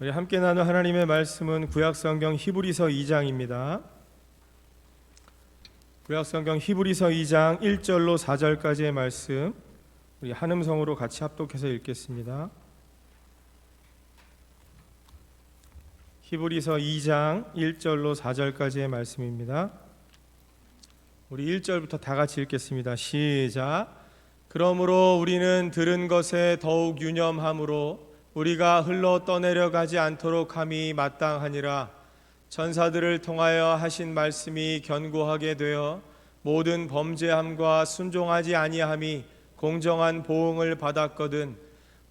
우리 함께 나눌 하나님의 말씀은 구약성경 히브리서 2장입니다. 구약성경 히브리서 2장 1절로 4절까지의 말씀, 우리 한음성으로 같이 합독해서 읽겠습니다. 히브리서 2장 1절로 4절까지의 말씀입니다. 우리 1절부터 다 같이 읽겠습니다. 시작. 그러므로 우리는 들은 것에 더욱 유념함으로 우리가 흘러 떠내려가지 않도록 함이 마땅하니라. 천사들을 통하여 하신 말씀이 견고하게 되어 모든 범죄함과 순종하지 아니함이 공정한 보응을 받았거든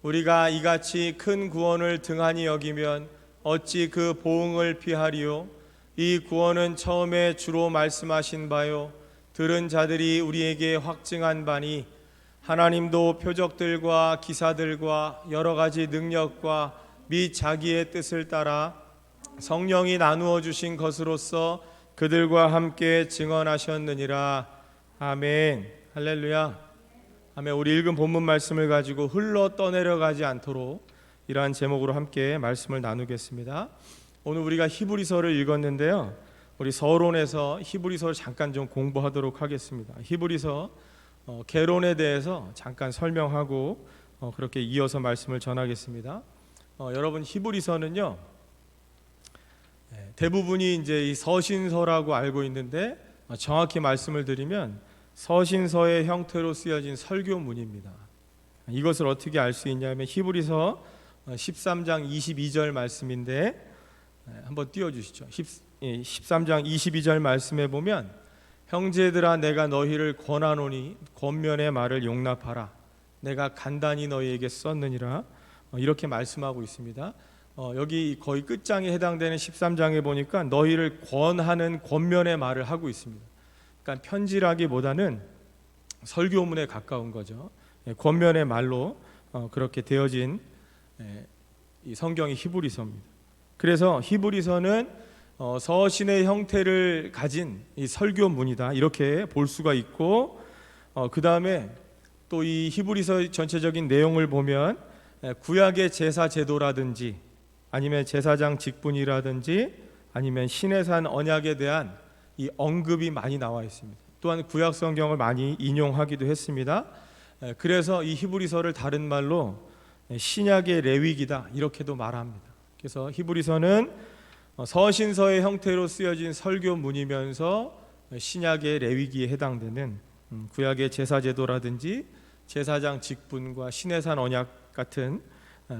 우리가 이같이 큰 구원을 등한히 여기면 어찌 그 보응을 피하리요. 이 구원은 처음에 주로 말씀하신 바요 들은 자들이 우리에게 확증한 바니 하나님도 표적들과 기사들과 여러 가지 능력과 및 자기의 뜻을 따라 성령이 나누어 주신 것으로서 그들과 함께 증언하셨느니라. 아멘. 할렐루야. 아멘. 우리 읽은 본문 말씀을 가지고 흘러 떠내려가지 않도록 이러한 제목으로 함께 말씀을 나누겠습니다. 오늘 우리가 히브리서를 읽었는데요, 우리 서론에서 히브리서를 잠깐 좀 공부하도록 하겠습니다. 히브리서 개론에 대해서 잠깐 설명하고 그렇게 이어서 말씀을 전하겠습니다. 여러분, 히브리서는요 대부분이 이제 이 서신서라고 알고 있는데, 정확히 말씀을 드리면 서신서의 형태로 쓰여진 설교문입니다. 이것을 어떻게 알 수 있냐면 히브리서 13장 22절 말씀인데, 한번 띄워주시죠. 13장 22절 말씀에 보면 형제들아 내가 너희를 권하노니 권면의 말을 용납하라. 내가 간단히 너희에게 썼느니라. 이렇게 말씀하고 있습니다. 여기 거의 끝장에 해당되는 13장에 보니까 너희를 권하는 권면의 말을 하고 있습니다. 그러니까 편지라기보다는 설교문에 가까운 거죠. 권면의 말로 그렇게 되어진 이 성경이 히브리서입니다. 그래서 히브리서는 서신의 형태를 가진 이 설교문이다, 이렇게 볼 수가 있고, 그 다음에 또 이 히브리서 전체적인 내용을 보면 구약의 제사 제도라든지 아니면 제사장 직분이라든지 아니면 시내산 언약에 대한 이 언급이 많이 나와 있습니다. 또한 구약 성경을 많이 인용하기도 했습니다. 그래서 이 히브리서를 다른 말로 신약의 레위기다, 이렇게도 말합니다. 그래서 히브리서는 서신서의 형태로 쓰여진 설교문이면서 신약의 레위기에 해당되는 구약의 제사제도라든지 제사장 직분과 시내산 언약 같은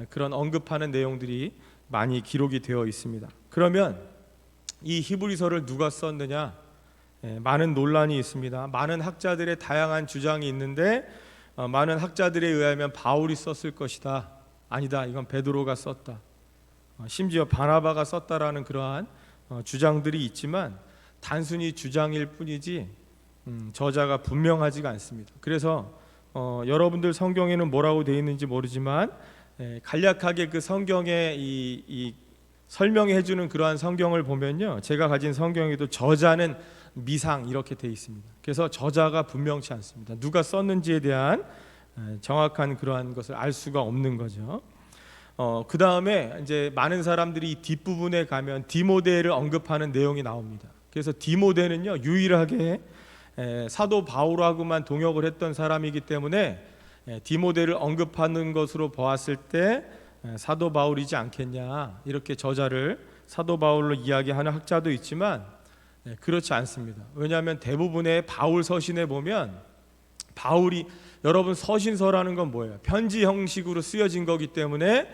그런 언급하는 내용들이 많이 기록이 되어 있습니다. 그러면 이 히브리서를 누가 썼느냐? 많은 논란이 있습니다. 많은 학자들의 다양한 주장이 있는데, 많은 학자들에 의하면 바울이 썼을 것이다, 아니다, 이건 베드로가 썼다, 심지어 바나바가 썼다라는 그러한 주장들이 있지만 단순히 주장일 뿐이지 저자가 분명하지가 않습니다. 그래서 여러분들 성경에는 뭐라고 되어 있는지 모르지만 간략하게 그 성경에 이 설명해 주는 그러한 성경을 보면요, 제가 가진 성경에도 저자는 미상 이렇게 되어 있습니다. 그래서 저자가 분명치 않습니다. 누가 썼는지에 대한 정확한 그러한 것을 알 수가 없는 거죠. 그 다음에 이제 많은 사람들이 이 뒷부분에 가면 디모데를 언급하는 내용이 나옵니다. 그래서 디모데는요 유일하게 사도 바울하고만 동역을 했던 사람이기 때문에 디모데를 언급하는 것으로 보았을 때 사도 바울이지 않겠냐, 이렇게 저자를 사도 바울로 이야기하는 학자도 있지만 그렇지 않습니다. 왜냐하면 대부분의 바울 서신에 보면 바울이, 여러분 서신서라는 건 뭐예요? 편지 형식으로 쓰여진 거기 때문에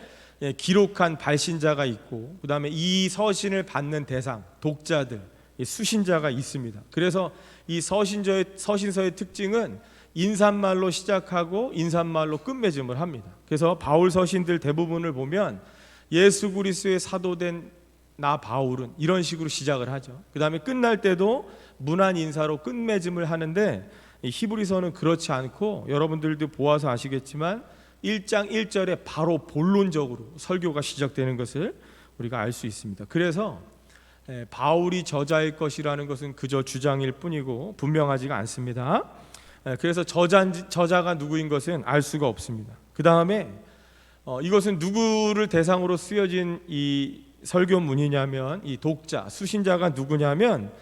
기록한 발신자가 있고, 그 다음에 이 서신을 받는 대상, 독자들, 수신자가 있습니다. 그래서 이 서신서의 특징은 인사말로 시작하고 인사말로 끝맺음을 합니다. 그래서 바울 서신들 대부분을 보면 예수 그리스도의 사도된 나 바울은 이런 식으로 시작을 하죠. 그 다음에 끝날 때도 문안 인사로 끝맺음을 하는데, 히브리서는 그렇지 않고 여러분들도 보아서 아시겠지만 1장 1절에 바로 본론적으로 설교가 시작되는 것을 우리가 알 수 있습니다. 그래서 바울이 저자일 것이라는 것은 그저 주장일 뿐이고 분명하지가 않습니다. 그래서 저자가 누구인 것은 알 수가 없습니다. 그 다음에 이것은 누구를 대상으로 쓰여진 이 설교문이냐면, 이 독자, 수신자가 누구냐면,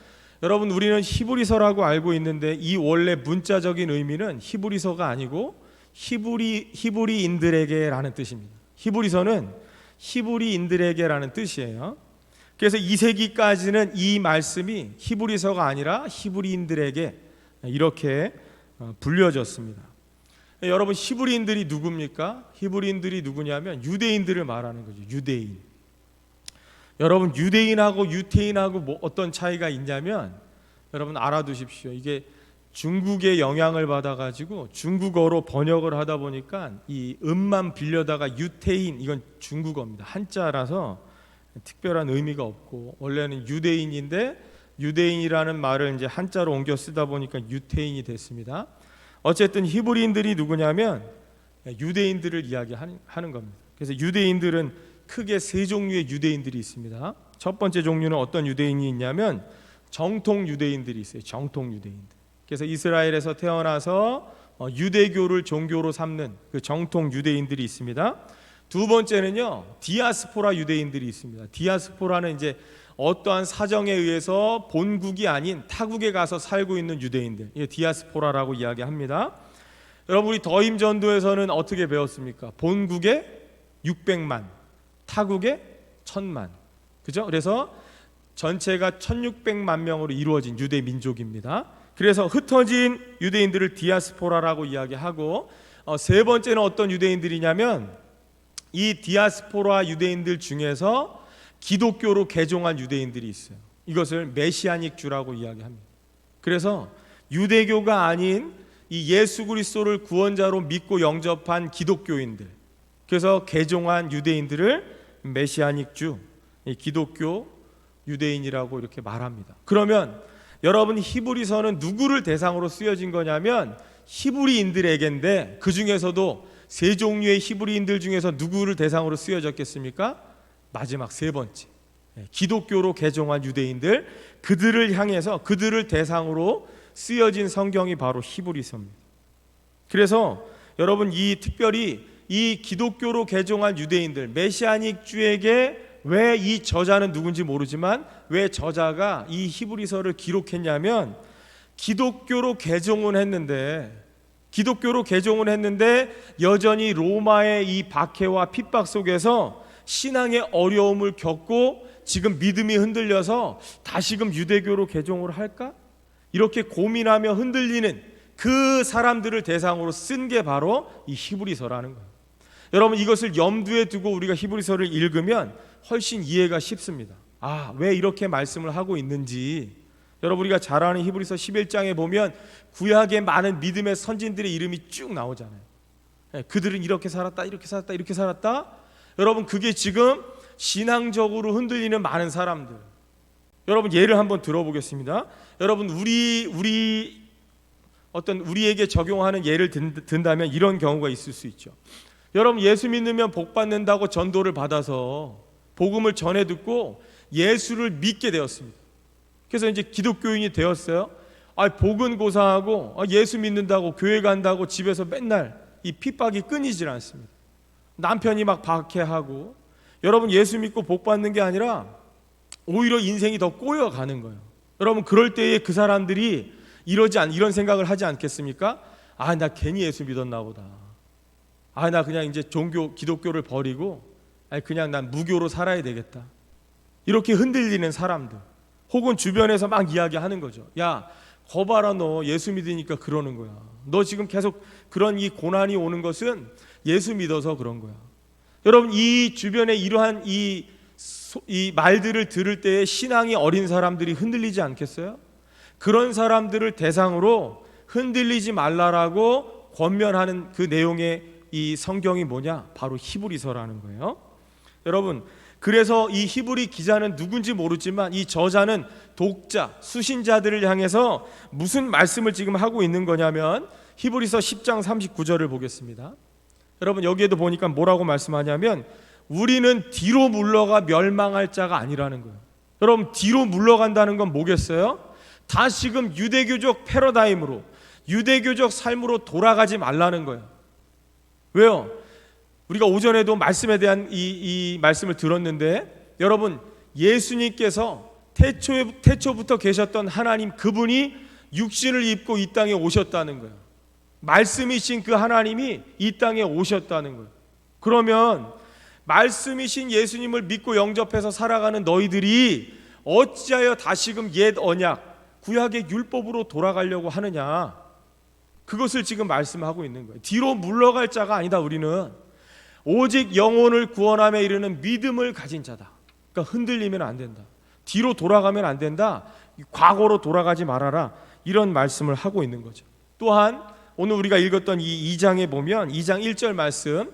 여러분, 우리는 히브리서라고 알고 있는데 이 원래 문자적인 의미는 히브리서가 아니고 히브리인들에게라는 뜻입니다. 히브리서는 히브리인들에게라는 뜻이에요. 그래서 2세기까지는 이 말씀이 히브리서가 아니라 히브리인들에게 이렇게 불려졌습니다. 여러분, 히브리인들이 누굽니까? 히브리인들이 누구냐면 유대인들을 말하는 거죠. 유대인. 여러분, 유대인하고 유태인하고 뭐 어떤 차이가 있냐면, 여러분 알아두십시오. 이게 중국의 영향을 받아가지고 중국어로 번역을 하다 보니까 이 음만 빌려다가 유태인, 이건 중국어입니다. 한자라서 특별한 의미가 없고, 원래는 유대인인데 유대인이라는 말을 이제 한자로 옮겨 쓰다 보니까 유태인이 됐습니다. 어쨌든 히브리인들이 누구냐면 유대인들을 이야기하는 겁니다. 그래서 유대인들은 크게 세 종류의 유대인들이 있습니다. 첫 번째 종류는 어떤 유대인이 있냐면 정통 유대인들이 있어요. 정통 유대인들. 그래서 이스라엘에서 태어나서 유대교를 종교로 삼는 그 정통 유대인들이 있습니다. 두 번째는요, 디아스포라 유대인들이 있습니다. 디아스포라는 이제 어떠한 사정에 의해서 본국이 아닌 타국에 가서 살고 있는 유대인들, 이게 디아스포라라고 이야기합니다. 여러분, 우리 더임 전도에서는 어떻게 배웠습니까? 본국에 600만, 타국에 1000만, 그죠? 그래서 전체가 1600만 명으로 이루어진 유대 민족입니다. 그래서 흩어진 유대인들을 디아스포라라고 이야기하고, 세 번째는 어떤 유대인들이냐면 이 디아스포라 유대인들 중에서 기독교로 개종한 유대인들이 있어요. 이것을 메시아닉 주라고 이야기합니다. 그래서 유대교가 아닌 이 예수 그리스도를 구원자로 믿고 영접한 기독교인들, 그래서 개종한 유대인들을 메시아닉 주, 기독교 유대인이라고 이렇게 말합니다. 그러면 여러분, 히브리서는 누구를 대상으로 쓰여진 거냐면 히브리인들에게인데, 그 중에서도 세 종류의 히브리인들 중에서 누구를 대상으로 쓰여졌겠습니까? 마지막 세 번째, 기독교로 개종한 유대인들, 그들을 향해서, 그들을 대상으로 쓰여진 성경이 바로 히브리서입니다. 그래서 여러분, 이 특별히 이 기독교로 개종한 유대인들, 메시아닉 주에게 왜 이 저자는 누군지 모르지만 왜 저자가 이 히브리서를 기록했냐면, 기독교로 개종은 했는데 여전히 로마의 이 박해와 핍박 속에서 신앙의 어려움을 겪고 지금 믿음이 흔들려서 다시금 유대교로 개종을 할까? 이렇게 고민하며 흔들리는 그 사람들을 대상으로 쓴 게 바로 이 히브리서라는 거예요. 여러분, 이것을 염두에 두고 우리가 히브리서를 읽으면 훨씬 이해가 쉽습니다. 왜 이렇게 말씀을 하고 있는지. 여러분, 우리가 잘 아는 히브리서 11장에 보면 구약의 많은 믿음의 선진들의 이름이 쭉 나오잖아요. 그들은 이렇게 살았다, 이렇게 살았다, 이렇게 살았다. 여러분, 그게 지금 신앙적으로 흔들리는 많은 사람들. 여러분, 예를 한번 들어보겠습니다. 여러분, 우리에게 적용하는 예를 든다면 이런 경우가 있을 수 있죠. 여러분, 예수 믿으면 복 받는다고 전도를 받아서 복음을 전해 듣고 예수를 믿게 되었습니다. 그래서 이제 기독교인이 되었어요. 복은 고사하고 예수 믿는다고 교회 간다고 집에서 맨날 이 핍박이 끊이질 않습니다. 남편이 막 박해하고, 여러분, 예수 믿고 복 받는 게 아니라 오히려 인생이 더 꼬여가는 거예요. 여러분, 그럴 때에 그 사람들이 이런 생각을 하지 않겠습니까? 나 괜히 예수 믿었나 보다. 나 그냥 이제 기독교를 버리고 그냥 난 무교로 살아야 되겠다. 이렇게 흔들리는 사람들, 혹은 주변에서 막 이야기하는 거죠. 야, 거봐라, 너 예수 믿으니까 그러는 거야. 너 지금 계속 그런 이 고난이 오는 것은 예수 믿어서 그런 거야. 여러분, 이 주변에 이러한 이 말들을 들을 때에 신앙이 어린 사람들이 흔들리지 않겠어요? 그런 사람들을 대상으로 흔들리지 말라라고 권면하는 그 내용의 이 성경이 뭐냐? 바로 히브리서라는 거예요. 여러분, 그래서 이 히브리 기자는 누군지 모르지만 이 저자는 독자, 수신자들을 향해서 무슨 말씀을 지금 하고 있는 거냐면, 히브리서 10장 39절을 보겠습니다. 여러분, 여기에도 보니까 뭐라고 말씀하냐면 우리는 뒤로 물러가 멸망할 자가 아니라는 거예요. 여러분, 뒤로 물러간다는 건 뭐겠어요? 다시금 유대교적 패러다임으로, 유대교적 삶으로 돌아가지 말라는 거예요. 왜요? 우리가 오전에도 말씀에 대한 이 말씀을 들었는데, 여러분, 예수님께서 태초부터 계셨던 하나님, 그분이 육신을 입고 이 땅에 오셨다는 거예요. 말씀이신 그 하나님이 이 땅에 오셨다는 거예요. 그러면 말씀이신 예수님을 믿고 영접해서 살아가는 너희들이 어찌하여 다시금 옛 언약, 구약의 율법으로 돌아가려고 하느냐, 그것을 지금 말씀하고 있는 거예요. 뒤로 물러갈 자가 아니다. 우리는 오직 영혼을 구원함에 이르는 믿음을 가진 자다. 그러니까 흔들리면 안 된다, 뒤로 돌아가면 안 된다, 과거로 돌아가지 말아라, 이런 말씀을 하고 있는 거죠. 또한 오늘 우리가 읽었던 이 2장에 보면 2장 1절 말씀,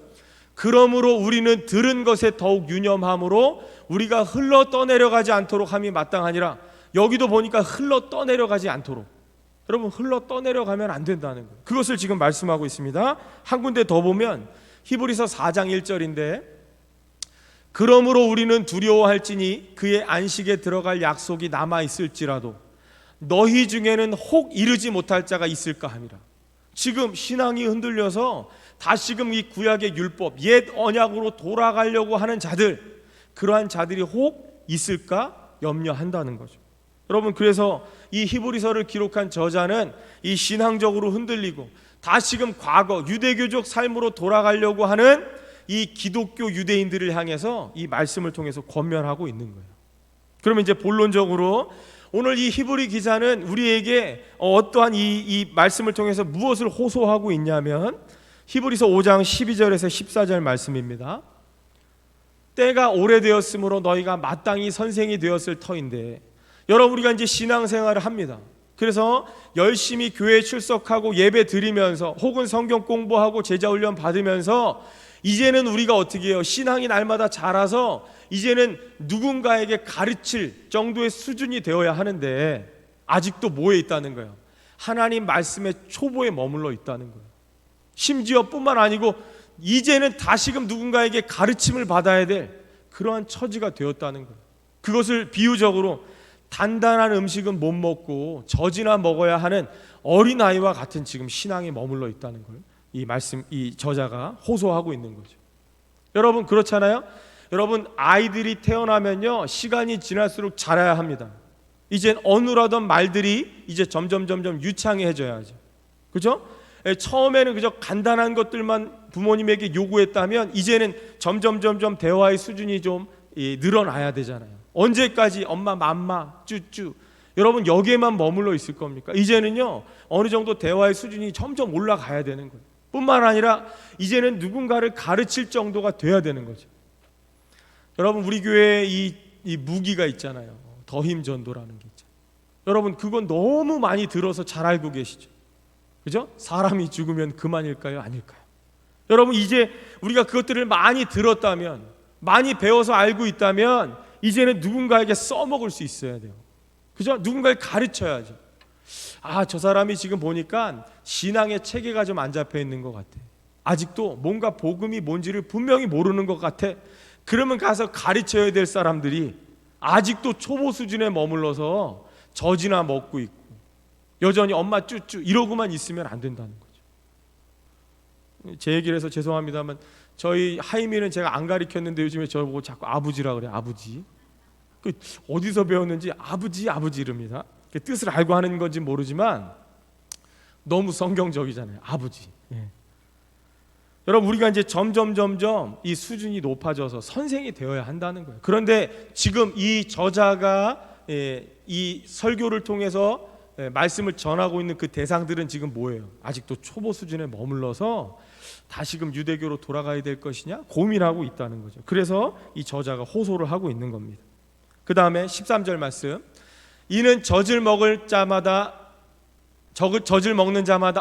그러므로 우리는 들은 것에 더욱 유념함으로 우리가 흘러 떠내려가지 않도록 함이 마땅하니라. 여기도 보니까 흘러 떠내려가지 않도록, 여러분, 흘러 떠내려가면 안 된다는 거예요. 그것을 지금 말씀하고 있습니다. 한 군데 더 보면 히브리서 4장 1절인데, 그러므로 우리는 두려워할지니 그의 안식에 들어갈 약속이 남아있을지라도 너희 중에는 혹 이르지 못할 자가 있을까 함이라. 지금 신앙이 흔들려서 다시금 이 구약의 율법, 옛 언약으로 돌아가려고 하는 자들, 그러한 자들이 혹 있을까 염려한다는 거죠. 여러분, 그래서 이 히브리서를 기록한 저자는 이 신앙적으로 흔들리고 다시금 과거 유대교적 삶으로 돌아가려고 하는 이 기독교 유대인들을 향해서 이 말씀을 통해서 권면하고 있는 거예요. 그러면 이제 본론적으로 오늘 이 히브리 기자는 우리에게 어떠한 이 말씀을 통해서 무엇을 호소하고 있냐면, 히브리서 5장 12절에서 14절 말씀입니다. 때가 오래되었으므로 너희가 마땅히 선생이 되었을 터인데, 여러분, 우리가 이제 신앙생활을 합니다. 그래서 열심히 교회에 출석하고 예배 드리면서 혹은 성경 공부하고 제자훈련 받으면서 이제는 우리가 어떻게 해요? 신앙이 날마다 자라서 이제는 누군가에게 가르칠 정도의 수준이 되어야 하는데, 아직도 뭐에 있다는 거예요? 하나님 말씀의 초보에 머물러 있다는 거예요. 심지어 뿐만 아니고 이제는 다시금 누군가에게 가르침을 받아야 될 그러한 처지가 되었다는 거예요. 그것을 비유적으로 단단한 음식은 못 먹고 젖이나 먹어야 하는 어린아이와 같은 지금 신앙에 머물러 있다는 걸 이 저자가 호소하고 있는 거죠. 여러분, 그렇잖아요. 여러분, 아이들이 태어나면요, 시간이 지날수록 자라야 합니다. 이젠 어눌하던 말들이 이제 점점 유창해져야죠. 그죠? 처음에는 그저 간단한 것들만 부모님에게 요구했다면 이제는 점점 대화의 수준이 좀 늘어나야 되잖아요. 언제까지 엄마 맘마 쭈쭈, 여러분, 여기에만 머물러 있을 겁니까? 이제는요, 어느 정도 대화의 수준이 점점 올라가야 되는 거예요. 뿐만 아니라 이제는 누군가를 가르칠 정도가 돼야 되는 거죠. 여러분, 우리 교회에 이 무기가 있잖아요. 더힘 전도라는 게 있죠. 여러분, 그건 너무 많이 들어서 잘 알고 계시죠. 그죠? 사람이 죽으면 그만일까요? 아닐까요? 여러분, 이제 우리가 그것들을 많이 들었다면, 많이 배워서 알고 있다면 이제는 누군가에게 써먹을 수 있어야 돼요. 그죠? 누군가를 가르쳐야죠. 아, 저 사람이 지금 보니까 신앙의 체계가 좀 안 잡혀 있는 것 같아. 아직도 뭔가 복음이 뭔지를 분명히 모르는 것 같아. 그러면 가서 가르쳐야 될 사람들이 아직도 초보 수준에 머물러서 젖이나 먹고 있고 여전히 엄마 쭈쭈 이러고만 있으면 안 된다는 거죠. 제 얘기를 해서 죄송합니다만 저희 하이미는 제가 안 가르쳤는데 요즘에 저보고 자꾸 아버지라 그래요. 아버지. 그 어디서 배웠는지 아버지 이럽니다. 그 뜻을 알고 하는 건지 모르지만 너무 성경적이잖아요. 아버지. 예. 여러분, 우리가 이제 점점 이 수준이 높아져서 선생이 되어야 한다는 거예요. 그런데 지금 이 저자가 이 설교를 통해서 말씀을 전하고 있는 그 대상들은 지금 뭐예요? 아직도 초보 수준에 머물러서 다시금 유대교로 돌아가야 될 것이냐 고민하고 있다는 거죠. 그래서 이 저자가 호소를 하고 있는 겁니다. 그 다음에 13절 말씀, 이는 젖을 먹는 자마다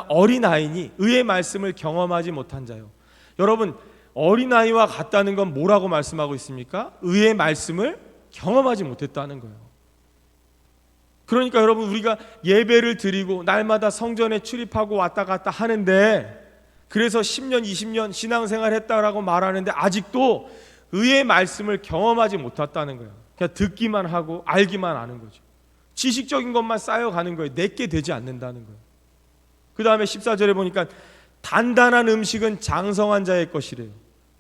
어린아이니 의의 말씀을 경험하지 못한 자요. 여러분, 어린아이와 같다는 건 뭐라고 말씀하고 있습니까? 의의 말씀을 경험하지 못했다는 거예요. 그러니까 여러분, 우리가 예배를 드리고 날마다 성전에 출입하고 왔다 갔다 하는데, 그래서 10년 20년 신앙생활 했다라고 말하는데 아직도 의의 말씀을 경험하지 못했다는 거예요. 그냥 듣기만 하고 알기만 아는 거죠. 지식적인 것만 쌓여가는 거예요. 내게 되지 않는다는 거예요. 그 다음에 14절에 보니까 단단한 음식은 장성한 자의 것이래요.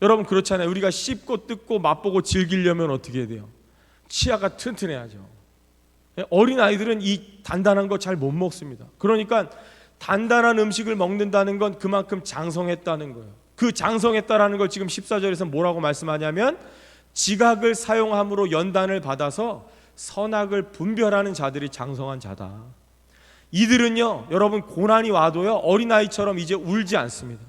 여러분 그렇잖아요. 우리가 씹고 뜯고 맛보고 즐기려면 어떻게 해야 돼요? 치아가 튼튼해야죠. 어린아이들은 이 단단한 거 잘 못 먹습니다. 그러니까 단단한 음식을 먹는다는 건 그만큼 장성했다는 거예요. 그 장성했다라는 걸 지금 14절에서 뭐라고 말씀하냐면 지각을 사용함으로 연단을 받아서 선악을 분별하는 자들이 장성한 자다. 이들은요, 여러분 고난이 와도요 어린아이처럼 이제 울지 않습니다.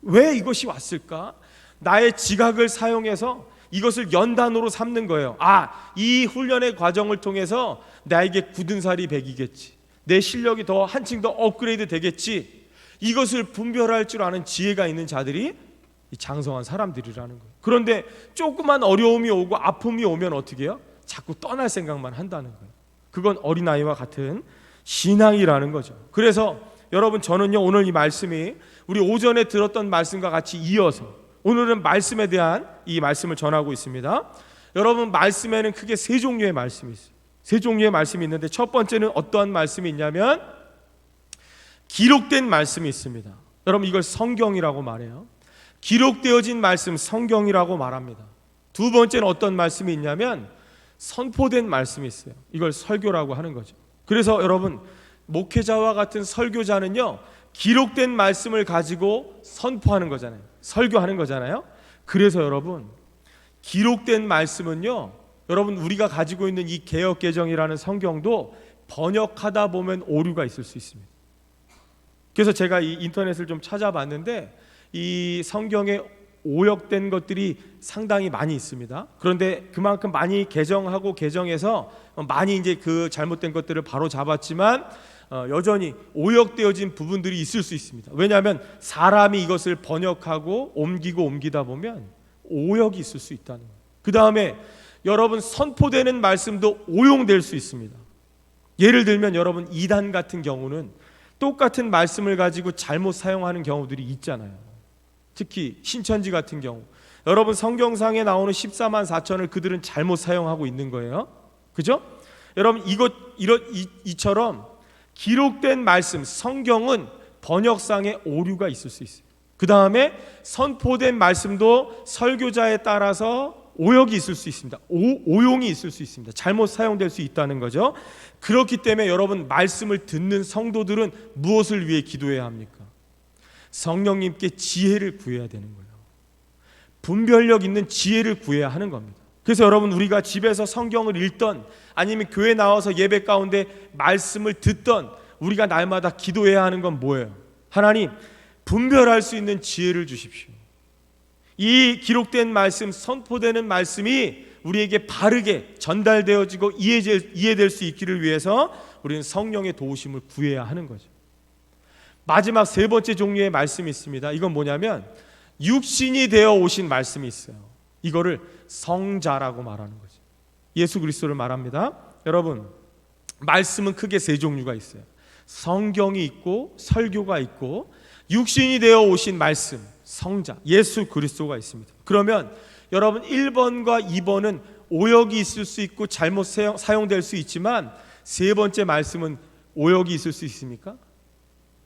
왜 이것이 왔을까? 나의 지각을 사용해서 이것을 연단으로 삼는 거예요. 이 훈련의 과정을 통해서 나에게 굳은 살이 배기겠지, 내 실력이 더 한층 더 업그레이드 되겠지, 이것을 분별할 줄 아는 지혜가 있는 자들이 장성한 사람들이라는 거예요. 그런데 조그만 어려움이 오고 아픔이 오면 어떻게 해요? 자꾸 떠날 생각만 한다는 거예요. 그건 어린아이와 같은 신앙이라는 거죠. 그래서 여러분 저는요 오늘 이 말씀이 우리 오전에 들었던 말씀과 같이 이어서 오늘은 말씀에 대한 이 말씀을 전하고 있습니다. 여러분 말씀에는 크게 세 종류의 말씀이 있어요. 세 종류의 말씀이 있는데 첫 번째는 어떠한 말씀이 있냐면 기록된 말씀이 있습니다. 여러분 이걸 성경이라고 말해요. 기록되어진 말씀 성경이라고 말합니다. 두 번째는 어떤 말씀이 있냐면 선포된 말씀이 있어요. 이걸 설교라고 하는 거죠. 그래서 여러분 목회자와 같은 설교자는요 기록된 말씀을 가지고 선포하는 거잖아요. 설교하는 거잖아요. 그래서 여러분 기록된 말씀은요 여러분 우리가 가지고 있는 이 개역개정이라는 성경도 번역하다 보면 오류가 있을 수 있습니다. 그래서 제가 이 인터넷을 좀 찾아봤는데 이 성경에 오역된 것들이 상당히 많이 있습니다. 그런데 그만큼 많이 개정하고 개정해서 많이 이제 그 잘못된 것들을 바로 잡았지만 여전히 오역되어진 부분들이 있을 수 있습니다. 왜냐하면 사람이 이것을 번역하고 옮기다 보면 오역이 있을 수 있다는 거예요. 그 다음에 여러분 선포되는 말씀도 오용될 수 있습니다. 예를 들면 여러분 이단 같은 경우는 똑같은 말씀을 가지고 잘못 사용하는 경우들이 있잖아요. 특히 신천지 같은 경우 여러분 성경상에 나오는 14만 4천을 그들은 잘못 사용하고 있는 거예요. 그죠? 여러분 이처럼 기록된 말씀 성경은 번역상에 오류가 있을 수 있어요. 그 다음에 선포된 말씀도 설교자에 따라서 오역이 있을 수 있습니다. 오용이 있을 수 있습니다. 잘못 사용될 수 있다는 거죠. 그렇기 때문에 여러분 말씀을 듣는 성도들은 무엇을 위해 기도해야 합니까? 성령님께 지혜를 구해야 되는 거예요. 분별력 있는 지혜를 구해야 하는 겁니다. 그래서 여러분 우리가 집에서 성경을 읽던 아니면 교회 나와서 예배 가운데 말씀을 듣던 우리가 날마다 기도해야 하는 건 뭐예요? 하나님 분별할 수 있는 지혜를 주십시오. 이 기록된 말씀 선포되는 말씀이 우리에게 바르게 전달되어지고 이해될 수 있기를 위해서 우리는 성령의 도우심을 구해야 하는 거죠. 마지막 세 번째 종류의 말씀이 있습니다. 이건 뭐냐면 육신이 되어 오신 말씀이 있어요. 이거를 성자라고 말하는 거죠. 예수 그리스도를 말합니다. 여러분 말씀은 크게 세 종류가 있어요. 성경이 있고 설교가 있고 육신이 되어 오신 말씀 성자 예수 그리스도가 있습니다. 그러면 여러분 1번과 2번은 오역이 있을 수 있고 잘못 사용될 수 있지만 세 번째 말씀은 오역이 있을 수 있습니까?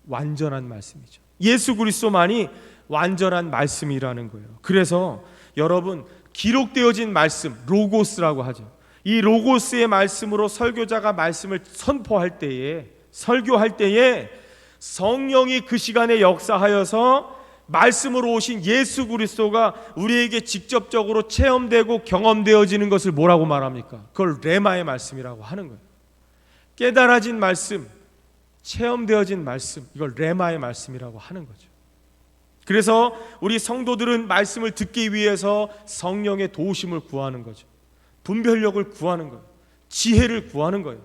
완전한 말씀이죠. 예수 그리스도만이 완전한 말씀이라는 거예요. 그래서 여러분 기록되어진 말씀 로고스라고 하죠. 이 로고스의 말씀으로 설교자가 말씀을 선포할 때에 설교할 때에 성령이 그 시간에 역사하여서 말씀으로 오신 예수 그리스도가 우리에게 직접적으로 체험되고 경험되어지는 것을 뭐라고 말합니까? 그걸 레마의 말씀이라고 하는 거예요. 깨달아진 말씀, 체험되어진 말씀, 이걸 레마의 말씀이라고 하는 거죠. 그래서 우리 성도들은 말씀을 듣기 위해서 성령의 도우심을 구하는 거죠. 분별력을 구하는 거예요. 지혜를 구하는 거예요.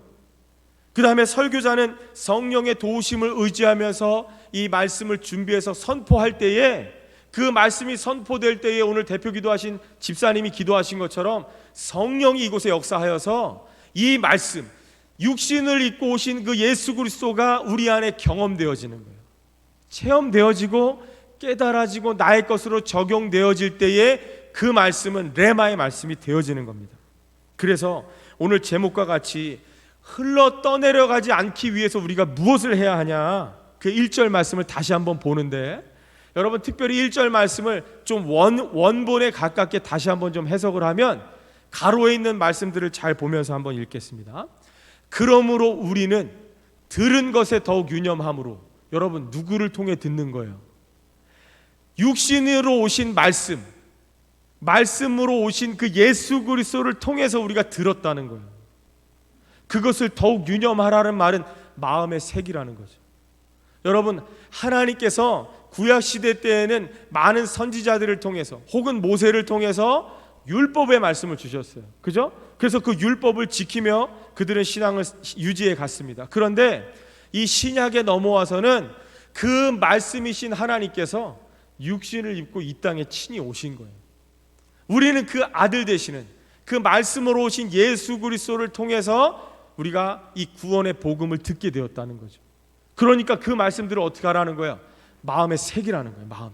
그 다음에 설교자는 성령의 도우심을 의지하면서 이 말씀을 준비해서 선포할 때에 그 말씀이 선포될 때에 오늘 대표 기도하신 집사님이 기도하신 것처럼 성령이 이곳에 역사하여서 이 말씀 육신을 입고 오신 그 예수 그리스도가 우리 안에 경험되어지는 거예요. 체험되어지고 깨달아지고 나의 것으로 적용되어질 때에 그 말씀은 레마의 말씀이 되어지는 겁니다. 그래서 오늘 제목과 같이 흘러 떠내려가지 않기 위해서 우리가 무엇을 해야 하냐 그 1절 말씀을 다시 한번 보는데 여러분 특별히 1절 말씀을 좀 원본에 가깝게 다시 한번 좀 해석을 하면 가로에 있는 말씀들을 잘 보면서 한번 읽겠습니다. 그러므로 우리는 들은 것에 더욱 유념함으로. 여러분 누구를 통해 듣는 거예요? 육신으로 오신 말씀으로 오신 그 예수 그리스도를 통해서 우리가 들었다는 거예요. 그것을 더욱 유념하라는 말은 마음에 새기라는 거죠. 여러분 하나님께서 구약시대 때에는 많은 선지자들을 통해서 혹은 모세를 통해서 율법의 말씀을 주셨어요. 그죠? 그래서 그 율법을 지키며 그들은 신앙을 유지해 갔습니다. 그런데 이 신약에 넘어와서는 그 말씀이신 하나님께서 육신을 입고 이 땅에 친히 오신 거예요. 우리는 그 아들 되시는 그 말씀으로 오신 예수 그리스도를 통해서 우리가 이 구원의 복음을 듣게 되었다는 거죠. 그러니까 그 말씀들을 어떻게 하라는 거예요? 마음에 새기라는 거예요.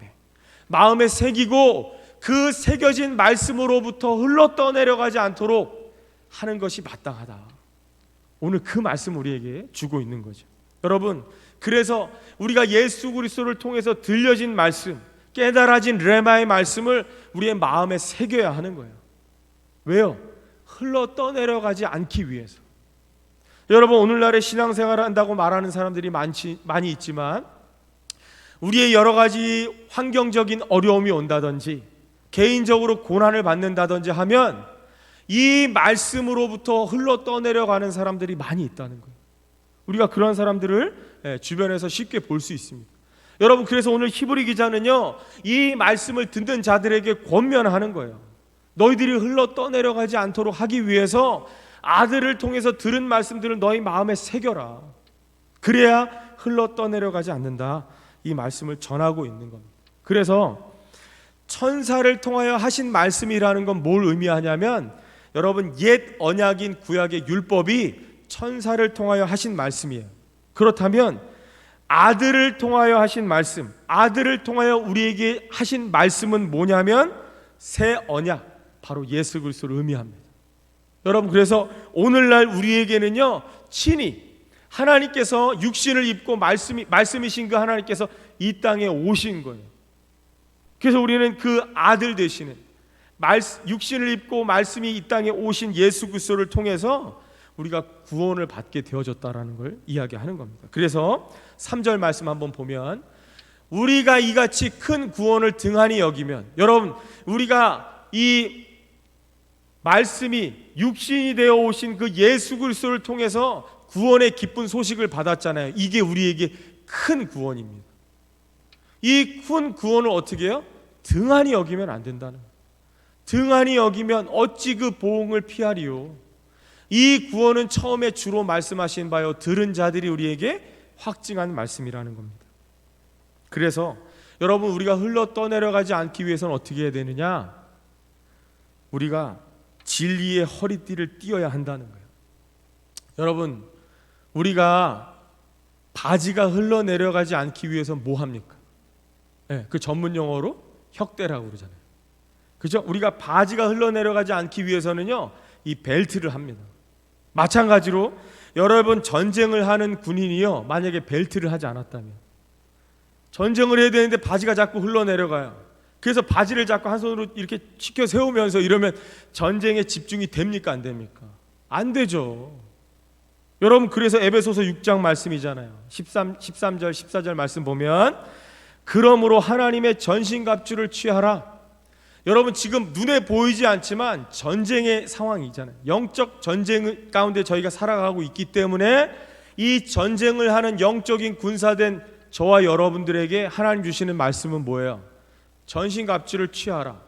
마음에 새기고 그 새겨진 말씀으로부터 흘러 떠내려가지 않도록 하는 것이 마땅하다. 오늘 그 말씀 우리에게 주고 있는 거죠. 여러분 그래서 우리가 예수 그리스도를 통해서 들려진 말씀, 깨달아진 레마의 말씀을 우리의 마음에 새겨야 하는 거예요. 왜요? 흘러 떠내려가지 않기 위해서. 여러분 오늘날에 신앙생활을 한다고 말하는 사람들이 많이 있지만 우리의 여러 가지 환경적인 어려움이 온다든지 개인적으로 고난을 받는다든지 하면 이 말씀으로부터 흘러 떠내려가는 사람들이 많이 있다는 거예요. 우리가 그런 사람들을 주변에서 쉽게 볼 수 있습니다. 여러분 그래서 오늘 히브리 기자는요 이 말씀을 듣는 자들에게 권면하는 거예요. 너희들이 흘러 떠내려가지 않도록 하기 위해서 아들을 통해서 들은 말씀들을 너희 마음에 새겨라. 그래야 흘러 떠내려가지 않는다. 이 말씀을 전하고 있는 겁니다. 그래서 천사를 통하여 하신 말씀이라는 건 뭘 의미하냐면 여러분 옛 언약인 구약의 율법이 천사를 통하여 하신 말씀이에요. 그렇다면 아들을 통하여 하신 말씀, 아들을 통하여 우리에게 하신 말씀은 뭐냐면 새 언약, 바로 예수 그리스도를 의미합니다. 여러분 그래서 오늘날 우리에게는요 친히 하나님께서 육신을 입고 말씀이신 그 하나님께서 이 땅에 오신 거예요. 그래서 우리는 그 아들 되시는 육신을 입고 말씀이 이 땅에 오신 예수 그리스도를 통해서 우리가 구원을 받게 되어졌다라는 걸 이야기하는 겁니다. 그래서 3절 말씀 한번 보면 우리가 이같이 큰 구원을 등한히 여기면, 여러분 우리가 이 말씀이 육신이 되어 오신 그 예수 그리스도를 통해서 구원의 기쁜 소식을 받았잖아요. 이게 우리에게 큰 구원입니다. 이 큰 구원을 어떻게 해요? 등한히 여기면 안 된다는 거예요. 등한히 여기면 어찌 그 보응을 피하리요. 이 구원은 처음에 주로 말씀하신 바요 들은 자들이 우리에게 확증한 말씀이라는 겁니다. 그래서 여러분 우리가 흘러 떠내려가지 않기 위해서는 어떻게 해야 되느냐? 우리가 진리의 허리띠를 띄어야 한다는 거예요. 여러분 우리가 바지가 흘러내려가지 않기 위해서 뭐 합니까? 그 전문 용어로 혁대라고 그러잖아요. 그죠? 우리가 바지가 흘러내려가지 않기 위해서는요 이 벨트를 합니다. 마찬가지로 여러분 전쟁을 하는 군인이요 만약에 벨트를 하지 않았다면 전쟁을 해야 되는데 바지가 자꾸 흘러내려가요. 그래서 바지를 자꾸 한 손으로 이렇게 치켜 세우면서 이러면 전쟁에 집중이 됩니까 안 됩니까? 안 되죠. 여러분 그래서 에베소서 6장 말씀이잖아요. 13절 14절 말씀 보면 그러므로 하나님의 전신갑주를 취하라. 여러분 지금 눈에 보이지 않지만 전쟁의 상황이잖아요. 영적 전쟁 가운데 저희가 살아가고 있기 때문에 이 전쟁을 하는 영적인 군사된 저와 여러분들에게 하나님 주시는 말씀은 뭐예요? 전신갑주를 취하라.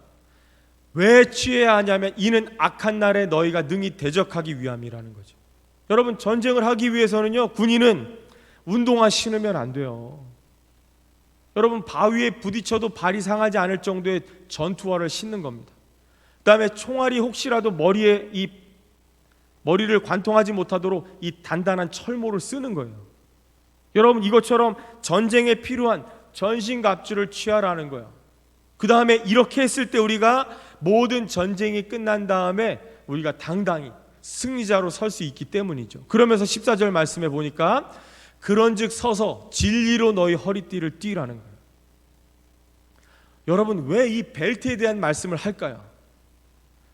왜 취해야 하냐면 이는 악한 날에 너희가 능히 대적하기 위함이라는 거죠. 여러분 전쟁을 하기 위해서는요 군인은 운동화 신으면 안 돼요. 여러분 바위에 부딪혀도 발이 상하지 않을 정도의 전투화를 신는 겁니다. 그 다음에 총알이 혹시라도 머리를 관통하지 못하도록 이 단단한 철모를 쓰는 거예요. 여러분 이것처럼 전쟁에 필요한 전신갑주를 취하라는 거예요. 그 다음에 이렇게 했을 때 우리가 모든 전쟁이 끝난 다음에 우리가 당당히 승리자로 설 수 있기 때문이죠. 그러면서 14절 말씀에 보니까 그런즉 서서 진리로 너희 허리띠를 띠라는 거예요. 여러분, 왜 이 벨트에 대한 말씀을 할까요?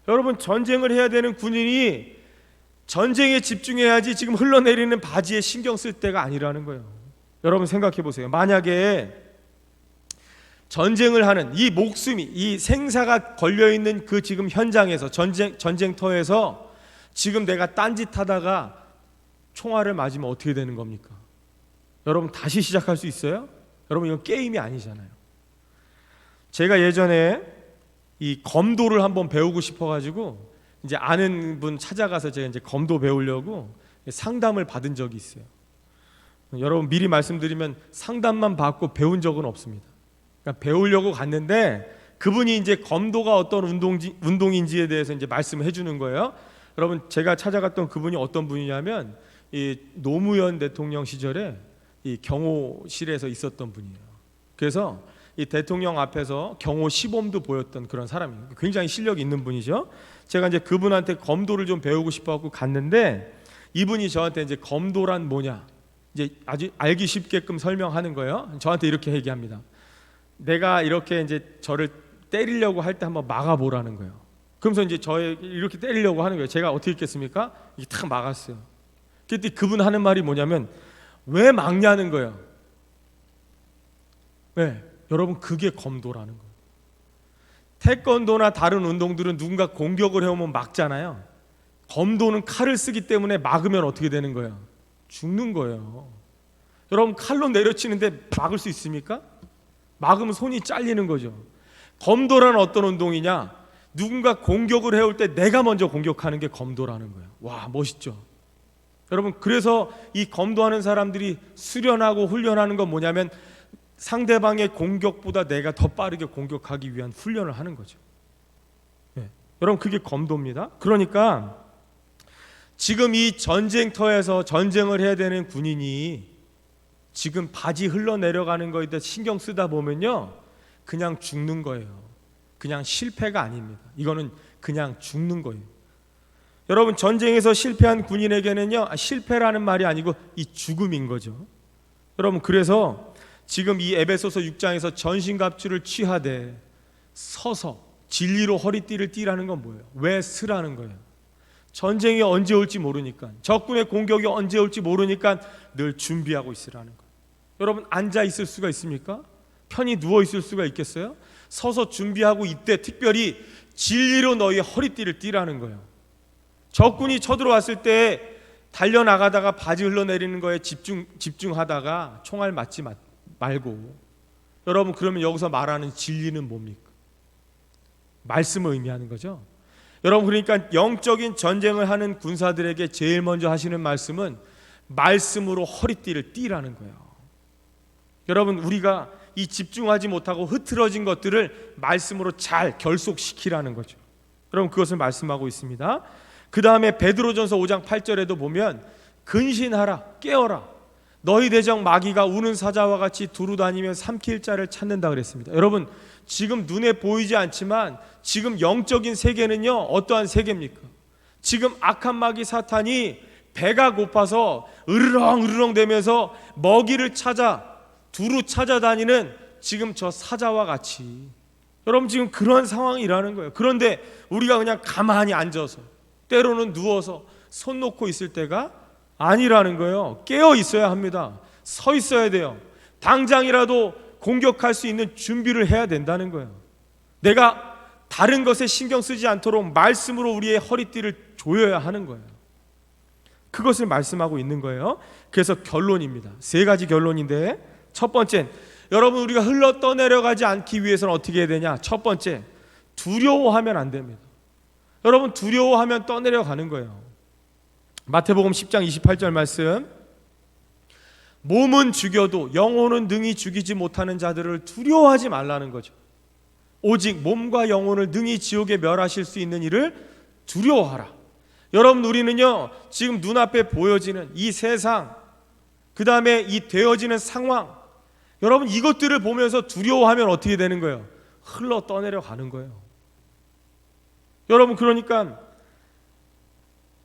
여러분, 전쟁을 해야 되는 군인이 전쟁에 집중해야지 지금 흘러내리는 바지에 신경 쓸 때가 아니라는 거예요. 여러분 생각해 보세요. 만약에 전쟁을 하는 이 목숨이, 이 생사가 걸려있는 그 지금 현장에서, 전쟁터에서 지금 내가 딴짓하다가 총알을 맞으면 어떻게 되는 겁니까? 여러분, 다시 시작할 수 있어요? 여러분, 이건 게임이 아니잖아요. 제가 예전에 이 검도를 한번 배우고 싶어가지고 이제 아는 분 찾아가서 제가 이제 검도 배우려고 상담을 받은 적이 있어요. 여러분, 미리 말씀드리면 상담만 받고 배운 적은 없습니다. 그러니까 배우려고 갔는데 그분이 이제 검도가 어떤 운동인지에 대해서 이제 말씀을 해주는 거예요. 여러분, 제가 찾아갔던 그분이 어떤 분이냐면 이 노무현 대통령 시절에 이 경호실에서 있었던 분이에요. 그래서 이 대통령 앞에서 경호 시범도 보였던 그런 사람이에요. 굉장히 실력이 있는 분이죠. 제가 이제 그분한테 검도를 좀 배우고 싶어갖고 갔는데 이분이 저한테 이제 검도란 뭐냐, 이제 아주 알기 쉽게끔 설명하는 거예요. 저한테 이렇게 얘기합니다. 내가 이렇게 이제 저를 때리려고 할 때 한번 막아보라는 거예요. 그러면서 이제 저를 이렇게 때리려고 하는 거예요. 제가 어떻게 했겠습니까? 이게 탁 막았어요. 그때 그분 하는 말이 뭐냐면, 왜 막냐는 거예요. 네, 여러분, 그게 검도라는 거예요. 태권도나 다른 운동들은 누군가 공격을 해오면 막잖아요. 검도는 칼을 쓰기 때문에 막으면 어떻게 되는 거예요? 죽는 거예요. 여러분, 칼로 내려치는데 막을 수 있습니까? 막으면 손이 잘리는 거죠. 검도란 어떤 운동이냐? 누군가 공격을 해올 때 내가 먼저 공격하는 게 검도라는 거예요. 와, 멋있죠? 여러분, 그래서 이 검도하는 사람들이 수련하고 훈련하는 건 뭐냐면 상대방의 공격보다 내가 더 빠르게 공격하기 위한 훈련을 하는 거죠. 네. 여러분, 그게 검도입니다. 그러니까 지금 이 전쟁터에서 전쟁을 해야 되는 군인이 지금 바지 흘러내려가는 거에 대해 신경 쓰다 보면요, 그냥 죽는 거예요. 그냥 실패가 아닙니다. 이거는 그냥 죽는 거예요. 여러분, 전쟁에서 실패한 군인에게는요, 실패라는 말이 아니고 이 죽음인 거죠. 여러분, 그래서 지금 이 에베소서 6장에서 전신갑주를 취하되 서서 진리로 허리띠를 띠라는 건 뭐예요? 왜 쓰라는 거예요? 전쟁이 언제 올지 모르니까, 적군의 공격이 언제 올지 모르니까 늘 준비하고 있으라는 거예요. 여러분, 앉아 있을 수가 있습니까? 편히 누워 있을 수가 있겠어요? 서서 준비하고, 이때 특별히 진리로 너희의 허리띠를 띠라는 거예요. 적군이 쳐들어왔을 때 달려나가다가 바지 흘러내리는 거에 집중하다가 총알 맞지 말고, 여러분, 그러면 여기서 말하는 진리는 뭡니까? 말씀을 의미하는 거죠. 여러분, 그러니까 영적인 전쟁을 하는 군사들에게 제일 먼저 하시는 말씀은 말씀으로 허리띠를 띠라는 거예요. 여러분, 우리가 이 집중하지 못하고 흐트러진 것들을 말씀으로 잘 결속시키라는 거죠. 여러분, 그것을 말씀하고 있습니다. 그 다음에 베드로전서 5장 8절에도 보면 근신하라, 깨어라, 너희 대적 마귀가 우는 사자와 같이 두루 다니며 삼킬 자를 찾는다 그랬습니다. 여러분, 지금 눈에 보이지 않지만 지금 영적인 세계는요, 어떠한 세계입니까? 지금 악한 마귀 사탄이 배가 고파서 으르렁 대면서 먹이를 찾아 두루 찾아다니는 지금 저 사자와 같이, 여러분, 지금 그런 상황이라는 거예요. 그런데 우리가 그냥 가만히 앉아서, 때로는 누워서 손 놓고 있을 때가 아니라는 거예요. 깨어 있어야 합니다. 서 있어야 돼요. 당장이라도 공격할 수 있는 준비를 해야 된다는 거예요. 내가 다른 것에 신경 쓰지 않도록 말씀으로 우리의 허리띠를 조여야 하는 거예요. 그것을 말씀하고 있는 거예요. 그래서 결론입니다. 세 가지 결론인데, 첫 번째, 여러분, 우리가 흘러 떠내려가지 않기 위해서는 어떻게 해야 되냐? 첫 번째, 두려워하면 안 됩니다. 여러분, 두려워하면 떠내려가는 거예요. 마태복음 10장 28절 말씀, 몸은 죽여도 영혼은 능히 죽이지 못하는 자들을 두려워하지 말라는 거죠. 오직 몸과 영혼을 능히 지옥에 멸하실 수 있는 이를 두려워하라. 여러분, 우리는요, 지금 눈앞에 보여지는 이 세상, 그 다음에 이 되어지는 상황, 여러분, 이것들을 보면서 두려워하면 어떻게 되는 거예요? 흘러 떠내려가는 거예요. 여러분, 그러니까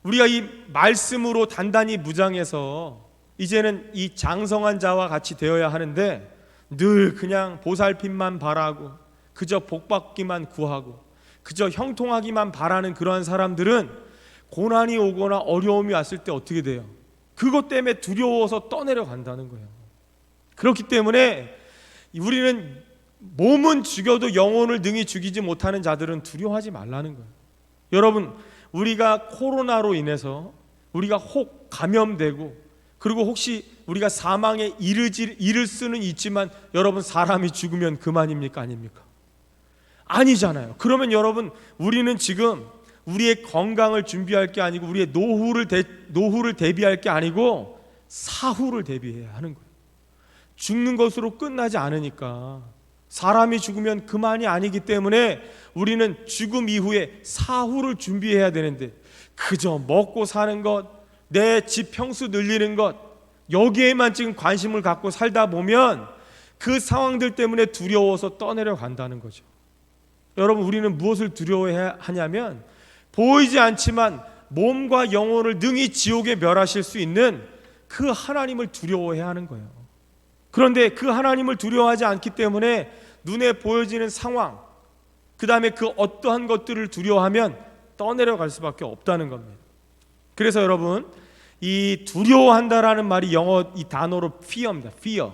우리가 이 말씀으로 단단히 무장해서 이제는 이 장성한 자와 같이 되어야 하는데, 늘 그냥 보살핌만 바라고 그저 복받기만 구하고 그저 형통하기만 바라는 그러한 사람들은 고난이 오거나 어려움이 왔을 때 어떻게 돼요? 그것 때문에 두려워서 떠내려 간다는 거예요. 그렇기 때문에 우리는 몸은 죽여도 영혼을 능히 죽이지 못하는 자들은 두려워하지 말라는 거예요. 여러분, 우리가 코로나로 인해서 우리가 혹 감염되고 그리고 혹시 우리가 사망에 이를 수는 있지만 여러분, 사람이 죽으면 그만입니까? 아닙니까? 아니잖아요. 그러면 여러분, 우리는 지금 우리의 건강을 준비할 게 아니고 우리의 노후를 대비할 게 아니고 사후를 대비해야 하는 거예요. 죽는 것으로 끝나지 않으니까. 사람이 죽으면 그만이 아니기 때문에 우리는 죽음 이후에 사후를 준비해야 되는데 그저 먹고 사는 것, 내 집 평수 늘리는 것, 여기에만 지금 관심을 갖고 살다 보면 그 상황들 때문에 두려워서 떠내려 간다는 거죠. 여러분, 우리는 무엇을 두려워해야 하냐면 보이지 않지만 몸과 영혼을 능히 지옥에 멸하실 수 있는 그 하나님을 두려워해야 하는 거예요. 그런데 그 하나님을 두려워하지 않기 때문에 눈에 보여지는 상황, 그 다음에 그 어떠한 것들을 두려워하면 떠내려 갈 수밖에 없다는 겁니다. 그래서 여러분, 이 두려워한다라는 말이 영어 이 단어로 fear입니다. fear.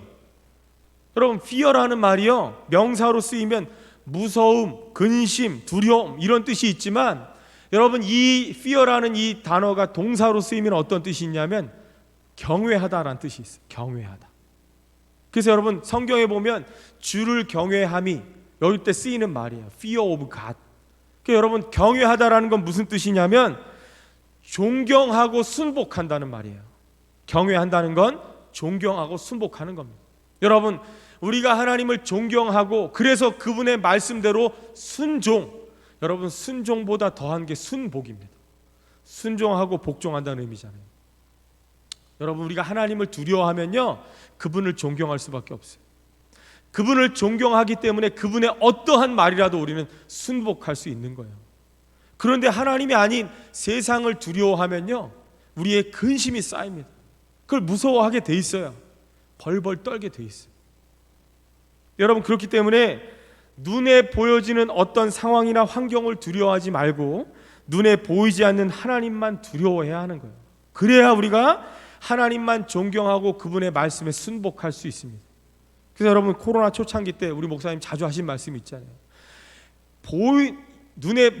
여러분, fear라는 말이요, 명사로 쓰이면 무서움, 근심, 두려움 이런 뜻이 있지만 여러분, 이 fear라는 이 단어가 동사로 쓰이면 어떤 뜻이 있냐면 경외하다라는 뜻이 있어요. 경외하다. 그래서 여러분, 성경에 보면 주를 경외함이 여기 때 쓰이는 말이에요. fear of God. 그러니까 여러분, 경외하다라는 건 무슨 뜻이냐면 존경하고 순복한다는 말이에요. 경외한다는 건 존경하고 순복하는 겁니다. 여러분, 우리가 하나님을 존경하고 그래서 그분의 말씀대로 순종, 여러분, 순종보다 더한 게 순복입니다. 순종하고 복종한다는 의미잖아요. 여러분, 우리가 하나님을 두려워하면요, 그분을 존경할 수밖에 없어요. 그분을 존경하기 때문에 그분의 어떠한 말이라도 우리는 순복할 수 있는 거예요. 그런데 하나님이 아닌 세상을 두려워하면요, 우리의 근심이 쌓입니다. 그걸 무서워하게 돼 있어요. 벌벌 떨게 돼 있어요. 여러분, 그렇기 때문에 눈에 보여지는 어떤 상황이나 환경을 두려워하지 말고 눈에 보이지 않는 하나님만 두려워해야 하는 거예요. 그래야 우리가 하나님만 존경하고 그분의 말씀에 순복할 수 있습니다. 그래서 여러분, 코로나 초창기 때 우리 목사님 자주 하신 말씀이 있잖아요. 눈에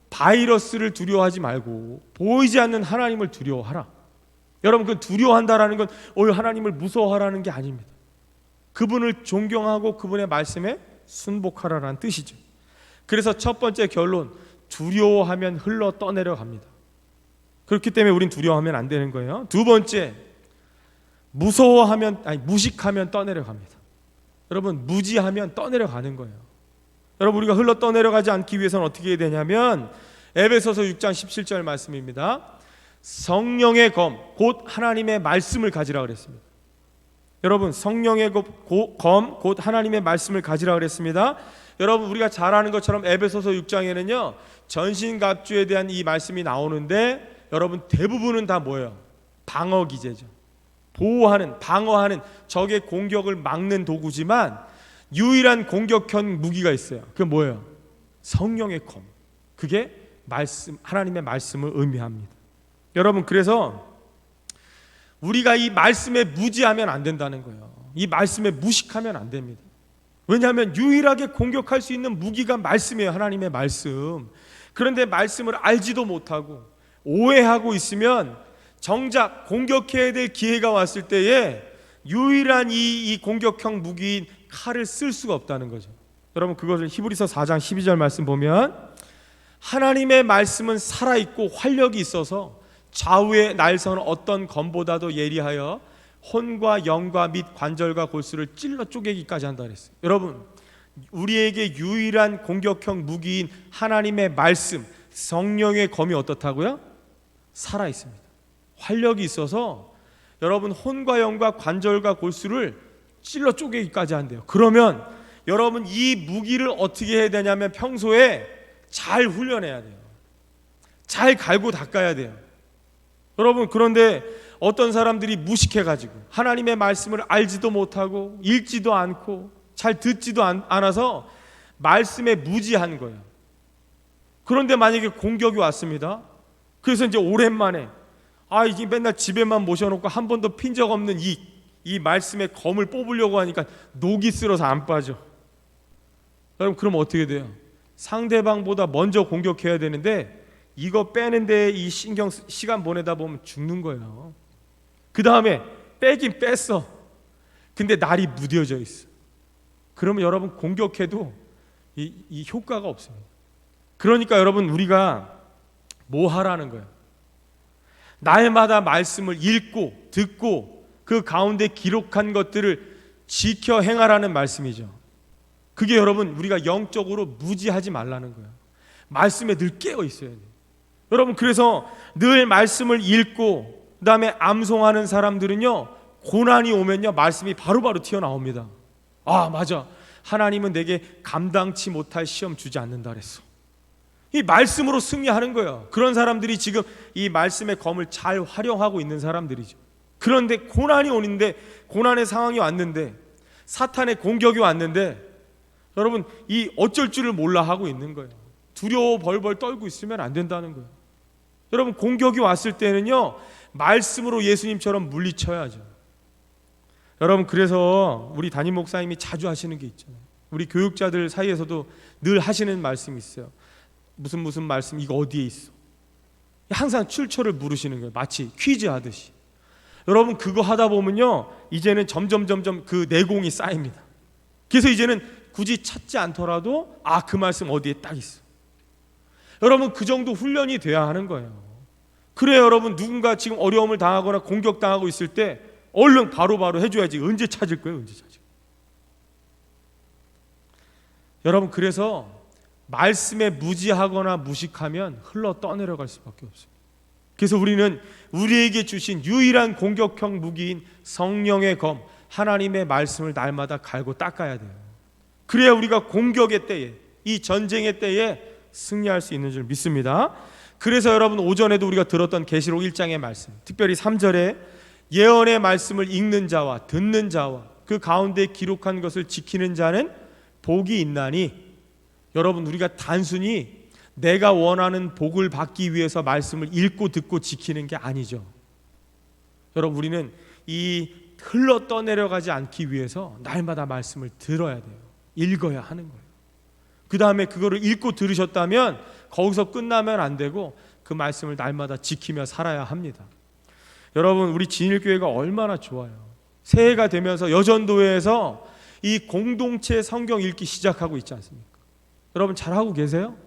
바이러스를 두려워하지 말고 보이지 않는 하나님을 두려워하라. 여러분, 그 두려워한다라는 건 하나님을 무서워하라는 게 아닙니다. 그분을 존경하고 그분의 말씀에 순복하라는 뜻이죠. 그래서 첫 번째 결론, 두려워하면 흘러 떠내려 갑니다. 그렇기 때문에 우린 두려워하면 안 되는 거예요. 두 번째, 무식하면 떠내려 갑니다. 여러분, 무지하면 떠내려 가는 거예요. 여러분, 우리가 흘러 떠내려 가지 않기 위해서는 어떻게 해야 되냐면 에베소서 6장 17절 말씀입니다. 성령의 검, 곧 하나님의 말씀을 가지라 그랬습니다. 여러분, 성령의 검, 곧 하나님의 말씀을 가지라 그랬습니다. 여러분, 우리가 잘 아는 것처럼 에베소서 6장에는요 전신갑주에 대한 이 말씀이 나오는데 여러분, 대부분은 다 뭐예요? 방어 기제죠. 방어하는 적의 공격을 막는 도구지만 유일한 공격형 무기가 있어요. 그게 뭐예요? 성령의 검. 그게 하나님의 말씀을 의미합니다. 여러분, 그래서 우리가 이 말씀에 무지하면 안 된다는 거예요. 이 말씀에 무식하면 안 됩니다. 왜냐하면 유일하게 공격할 수 있는 무기가 말씀이에요. 하나님의 말씀. 그런데 말씀을 알지도 못하고 오해하고 있으면 정작 공격해야 될 기회가 왔을 때에 유일한 이 공격형 무기인 칼을 쓸 수가 없다는 거죠. 여러분, 그것을 히브리서 4장 12절 말씀 보면 하나님의 말씀은 살아있고 활력이 있어서 좌우에 날선 어떤 검보다도 예리하여 혼과 영과 및 관절과 골수를 찔러 쪼개기까지 한다 그랬어요. 여러분, 우리에게 유일한 공격형 무기인 하나님의 말씀, 성령의 검이 어떻다고요? 살아있습니다. 활력이 있어서 여러분, 혼과 영과 관절과 골수를 찔러 쪼개기까지 한대요. 그러면 여러분, 이 무기를 어떻게 해야 되냐면 평소에 잘 훈련해야 돼요. 잘 갈고 닦아야 돼요. 여러분, 그런데 어떤 사람들이 무식해가지고 하나님의 말씀을 알지도 못하고 읽지도 않고 잘 듣지도 않아서 말씀에 무지한 거예요. 그런데 만약에 공격이 왔습니다. 그래서 이제 오랜만에 이게 맨날 집에만 모셔놓고 한 번도 핀 적 없는 이 말씀의 검을 뽑으려고 하니까 녹이 쓸어서 안 빠져. 여러분, 그럼 어떻게 돼요? 상대방보다 먼저 공격해야 되는데 이거 빼는데 이 시간 보내다 보면 죽는 거예요. 그 다음에 빼긴 뺐어. 근데 날이 무뎌져 있어. 그러면 여러분, 공격해도 이 효과가 없습니다. 그러니까 여러분, 우리가 뭐 하라는 거예요? 날마다 말씀을 읽고 듣고 그 가운데 기록한 것들을 지켜 행하라는 말씀이죠. 그게 여러분, 우리가 영적으로 무지하지 말라는 거예요. 말씀에 늘 깨어 있어야 돼요. 여러분, 그래서 늘 말씀을 읽고 그다음에 암송하는 사람들은요, 고난이 오면요 말씀이 바로바로 튀어나옵니다. 맞아, 하나님은 내게 감당치 못할 시험 주지 않는다 그랬어. 이 말씀으로 승리하는 거예요. 그런 사람들이 지금 이 말씀의 검을 잘 활용하고 있는 사람들이죠. 그런데 고난이 오는데, 고난의 상황이 왔는데, 사탄의 공격이 왔는데, 여러분, 이 어쩔 줄을 몰라 하고 있는 거예요. 두려워 벌벌 떨고 있으면 안 된다는 거예요. 여러분, 공격이 왔을 때는요 말씀으로 예수님처럼 물리쳐야죠. 여러분, 그래서 우리 담임 목사님이 자주 하시는 게 있잖아요. 우리 교육자들 사이에서도 늘 하시는 말씀이 있어요. 무슨 말씀, 이거 어디에 있어? 항상 출처를 물으시는 거예요. 마치 퀴즈 하듯이. 여러분, 그거 하다 보면요 이제는 점점 그 내공이 쌓입니다. 그래서 이제는 굳이 찾지 않더라도 그 말씀 어디에 딱 있어. 여러분, 그 정도 훈련이 돼야 하는 거예요. 그래, 여러분, 누군가 지금 어려움을 당하거나 공격당하고 있을 때 얼른 바로바로 해줘야지. 언제 찾을 거예요? 언제 찾을 거예요? 여러분, 그래서 말씀에 무지하거나 무식하면 흘러 떠내려갈 수밖에 없어요. 그래서 우리는 우리에게 주신 유일한 공격형 무기인 성령의 검, 하나님의 말씀을 날마다 갈고 닦아야 돼요. 그래야 우리가 공격의 때에, 이 전쟁의 때에 승리할 수 있는 줄 믿습니다. 그래서 여러분, 오전에도 우리가 들었던 계시록 1장의 말씀, 특별히 3절에 예언의 말씀을 읽는 자와 듣는 자와 그 가운데 기록한 것을 지키는 자는 복이 있나니, 여러분, 우리가 단순히 내가 원하는 복을 받기 위해서 말씀을 읽고 듣고 지키는 게 아니죠. 여러분, 우리는 이 흘러 떠내려가지 않기 위해서 날마다 말씀을 들어야 돼요. 읽어야 하는 거예요. 그 다음에 그거를 읽고 들으셨다면 거기서 끝나면 안 되고 그 말씀을 날마다 지키며 살아야 합니다. 여러분, 우리 진일교회가 얼마나 좋아요. 새해가 되면서 여전도회에서 이 공동체 성경 읽기 시작하고 있지 않습니까? 여러분, 잘하고 계세요?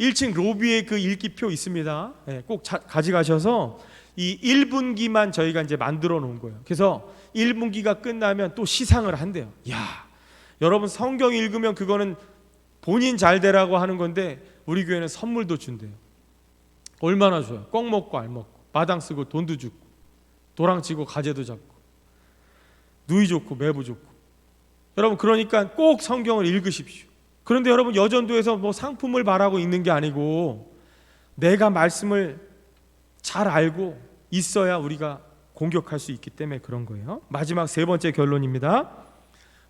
1층 로비에 그 읽기표 있습니다. 꼭 가져가셔서 이 1분기만 저희가 이제 만들어 놓은 거예요. 그래서 1분기가 끝나면 또 시상을 한대요. 여러분, 성경 읽으면 그거는 본인 잘 되라고 하는 건데 우리 교회는 선물도 준대요. 얼마나 좋아요. 꼭 먹고 알 먹고 마당 쓰고 돈도 주고 도랑 치고 가재도 잡고 누이 좋고 매부 좋고. 여러분, 그러니까 꼭 성경을 읽으십시오. 그런데 여러분, 여전도에서 뭐 상품을 바라고 읽는 게 아니고 내가 말씀을 잘 알고 있어야 우리가 공격할 수 있기 때문에 그런 거예요. 마지막 세 번째 결론입니다.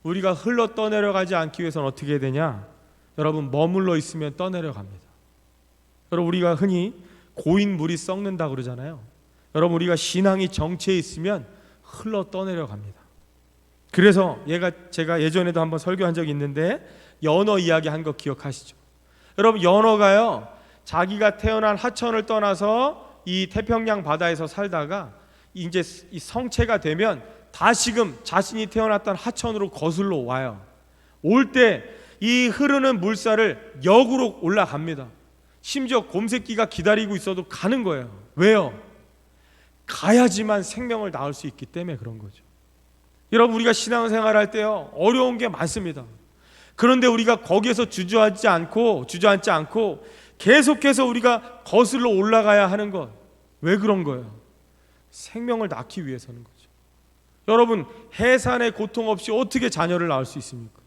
우리가 흘러 떠내려가지 않기 위해서는 어떻게 해야 되냐? 여러분, 머물러 있으면 떠내려갑니다. 여러분, 우리가 흔히 고인 물이 썩는다 그러잖아요. 여러분, 우리가 신앙이 정체에 있으면 흘러 떠내려갑니다. 그래서 제가 예전에도 한번 설교한 적이 있는데 연어 이야기 한 거 기억하시죠? 여러분, 연어가요 자기가 태어난 하천을 떠나서 이 태평양 바다에서 살다가 이제 이 성체가 되면 다시금 자신이 태어났던 하천으로 거슬러 와요. 올 때 이 흐르는 물살을 역으로 올라갑니다. 심지어 곰새끼가 기다리고 있어도 가는 거예요. 왜요? 가야지만 생명을 낳을 수 있기 때문에 그런 거죠. 여러분, 우리가 신앙생활할 때요 어려운 게 많습니다. 그런데 우리가 거기에서 주저앉지 않고 계속해서 우리가 거슬러 올라가야 하는 것, 왜 그런 거예요? 생명을 낳기 위해서는 거죠. 여러분, 해산의 고통 없이 어떻게 자녀를 낳을 수 있습니까?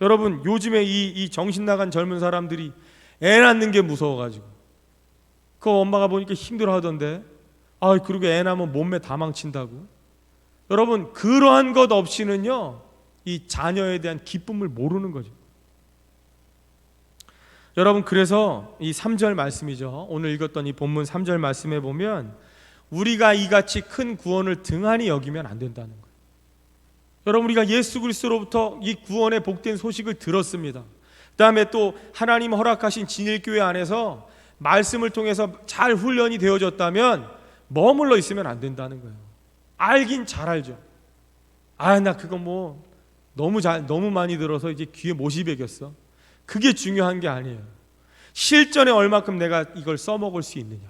여러분, 요즘에 이 정신 나간 젊은 사람들이 애 낳는 게 무서워가지고 그 엄마가 보니까 힘들어하던데, 그리고 애 낳으면 몸매 다 망친다고. 여러분, 그러한 것 없이는요 이 자녀에 대한 기쁨을 모르는 거죠. 여러분, 그래서 이 3절 말씀이죠. 오늘 읽었던 이 본문 3절 말씀에 보면 우리가 이같이 큰 구원을 등한히 여기면 안 된다는 거예요. 여러분, 우리가 예수 그리스도로부터 이 구원의 복된 소식을 들었습니다. 그 다음에 또 하나님 허락하신 진일교회 안에서 말씀을 통해서 잘 훈련이 되어졌다면 머물러 있으면 안 된다는 거예요. 알긴 잘 알죠. 나 그거 뭐 너무 많이 들어서 이제 귀에 못이 배겼어. 그게 중요한 게 아니에요. 실전에 얼마큼 내가 이걸 써먹을 수 있느냐.